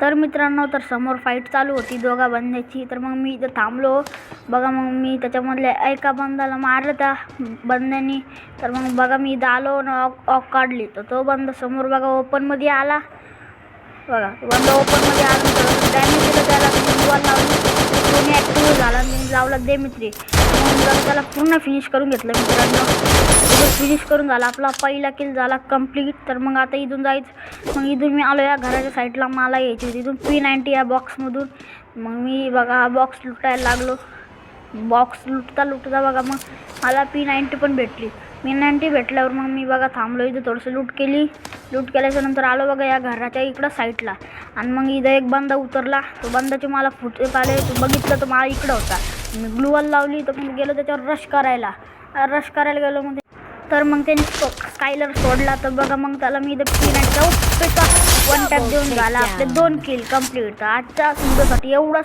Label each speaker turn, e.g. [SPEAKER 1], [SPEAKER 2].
[SPEAKER 1] तर मित्रांनो, तर समोर फाईट चालू होती दोघा बंद्याची. तर मग मी इथं थांबलो बघा. मग मी त्याच्यामधल्या एका बंदाला मारलं त्या बंद्यानी. तर मग बघा मी इथं आलो आणि ऑक काढली. तर तो बंदा समोर बघा ओपनमध्ये आला बघा. बंदा ओपनमध्ये आला, डॅमेज दिलं त्याला. बॉल लावली, कोणी ॲक्टिव्ह झाला आणि लावला देमित्री. मग त्याला पूर्ण फिनिश करून घेतलं मित्रांनो. फिनिश करून झाला, आपला पहिला किल झाला कंप्लीट. तर मग आता इथून जायचं. मग इथून मी आलो या घराच्या साईडला, मला यायची होती इथून P90 या बॉक्समधून. मग मी बघा बॉक्स लुटायला लागलो. बॉक्स लुटता बघा मग मला P90 पण भेटली. P90 भेटल्यावर मग मी बघा थांबलो इथं, थोडंसं लूट केल्याच्या नंतर आलो बघा या घराच्या इकडं साईडला. आणि मग इथं एक बंदा उतरला. तो बंदाचे मला फुटेज आले, तो बघितलं तर मला इकडं होता. मी ग्लू वॉल लावली. तर मग गेलो त्याच्यावर रश करायला गेलो. मग तर मग त्याने स्कायलर सोडला. तर बघा मग त्याला मी इथं P90 वन टॅप देऊन झाला. आपले 2 किल कंप्लीट. तर आजच्या व्हिडिओसाठी एवढंच.